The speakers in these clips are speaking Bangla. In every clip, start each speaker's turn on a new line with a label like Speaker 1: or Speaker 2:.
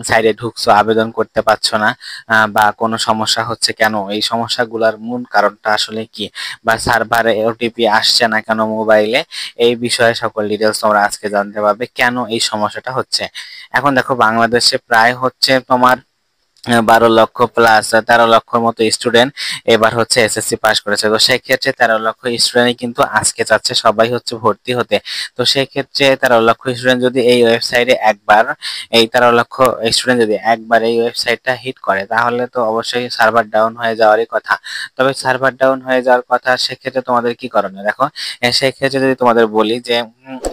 Speaker 1: সাইডে ঢুকছো, আবেদন করতে পারছো না, বা কোনো সমস্যা হচ্ছে কেন, এই সমস্যাগুলোর মূল কারণটা আসলে কি, বা সার্ভারে ওটিপি আসছে না কেন মোবাইলে, এই বিষয়ে সকল ডিটেলস তোমরা আজকে জানতে পারবে কেন এই সমস্যাটা হচ্ছে। এখন দেখো বাংলাদেশে প্রায় হচ্ছে তোমার 12 লক্ষ প্লাস 13 লক্ষর মতো স্টুডেন্ট এবার হচ্ছে এসএসসি পাস করেছে। তো সেই ক্ষেত্রে 13 লক্ষ স্টুডেন্ট কিন্তু আজকে চাচ্ছে সবাই হচ্ছে ভর্তি হতে। তো সেই ক্ষেত্রে 13 লক্ষ স্টুডেন্ট যদি এই ওয়েবসাইটে একবার, এই 13 লক্ষ স্টুডেন্ট যদি একবার এই ওয়েবসাইটটা হিট করে, তাহলে তো অবশ্যই সার্ভার ডাউন হয়ে যাওয়ারই কথা। তবে সার্ভার ডাউন হয়ে যাওয়ার কথা, সেক্ষেত্রে তোমাদের কি করণীয় দেখো। সেই ক্ষেত্রে যদি তোমাদের বলি যে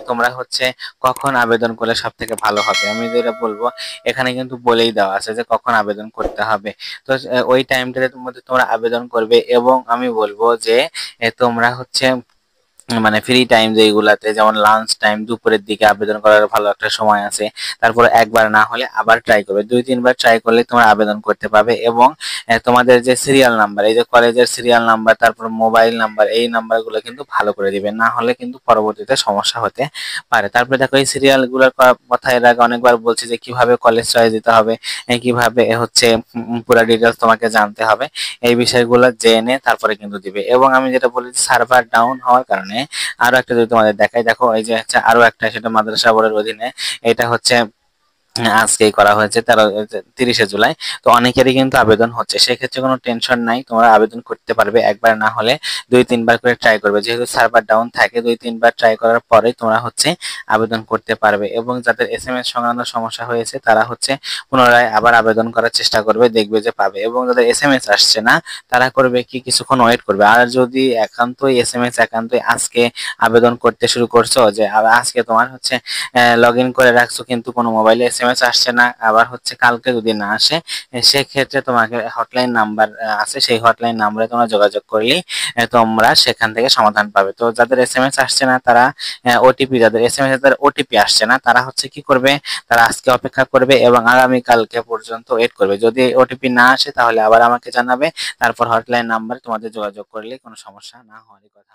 Speaker 1: তোমরা হচ্ছে কখন আবেদন করলে সব থেকে ভালো হবে, আমি যেটা বলবো এখানে কিন্তু বলেই দেওয়া আছে যে কখন আবেদন করতে হবে। তো ওই টাইমটার মধ্যে তোমরা আবেদন করবে, এবং আমি বলবো যে তোমরা হচ্ছে মানে ফ্রি টাইম যেগুলাতে, যেমন লাঞ্চ টাইম, দুপুরের দিকে আবেদন করার ভালো একটা সময় আছে। তারপরে একবার না হলে আবার ট্রাই করবে, 2-3 বার ট্রাই করলে তোমরা আবেদন করতে পারবে। এবং তোমাদের যে সিরিয়াল নাম্বার, এই যে কলেজের সিরিয়াল নাম্বার, তারপর মোবাইল নাম্বার, এই নাম্বারগুলো কিন্তু ভালো করে দিবে, না হলে কিন্তু পরবর্তীতে সমস্যা হতে পারে। তারপরে দেখো এই সিরিয়াল গুলোর কথা এর আগে অনেকবার বলছি যে কিভাবে কলেজ চয়েস দিতে হবে, কিভাবে হচ্ছে পুরো ডিটেলস তোমাকে জানতে হবে, এই বিষয়গুলো জেনে তারপরে কিন্তু দিবে। এবং আমি যেটা বলি সার্ভার ডাউন হওয়ার কারণে আরো একটা যদি তোমাদের দেখাই, দেখো এই যে হচ্ছে আরো একটা, সেটা মাদ্রাসা বোর্ডের অধীনে, এটা হচ্ছে আজকেই করা হয়েছে 30শে জুলাই। তো অনেকেরই কিন্তু আবেদন হচ্ছে, সেক্ষেত্রে কোনো টেনশন নাই, তোমরা আবেদন করতে পারবে। একবার না হলে 2-3 বার করে ট্রাই করবে, যেহেতু সার্ভার ডাউন থাকে 2-3 বার ট্রাই করার পরে তোমরা হচ্ছে আবেদন করতে পারবে। এবং যাদের এসএমএস সংক্রান্ত সমস্যা হয়েছে তারা হচ্ছে পুনরায় আবার আবেদন করার চেষ্টা করবে, দেখবে যে পাবে। এবং যাদের এসএমএস আসছে না তারা করবে কি, কিছুক্ষণ ওয়েট করবে। আর যদি একান্তই এসএমএস একান্তই আজকে আবেদন করতে শুরু করছো, যে আজকে তোমার হচ্ছে লগ ইন করে রাখছো কিন্তু কোনো মোবাইলে এসএমএস আসছে না, আবার হচ্ছে কালকে যদি না আসে, সেক্ষেত্রে তোমাকে হটলাইন নাম্বার আছে, সেই হটলাইন নাম্বারে তোমরা যোগাযোগ করলেই তোমরা সেখান থেকে সমাধান পাবে। তো যাদের এসএমএস আসছে না তারা ওটিপি, যাদের এসএমএস এর ওটিপি আসছে না তারা হচ্ছে কি করবে, তারা আজকে অপেক্ষা করবে এবং আগামী কালকে পর্যন্ত ওয়েট করবে। যদি ওটিপি না আসে তাহলে আবার আমাকে জানাবে, তারপর হটলাইন নাম্বারে তোমাদের যোগাযোগ করলে কোনো সমস্যা না হওয়ারই কথা।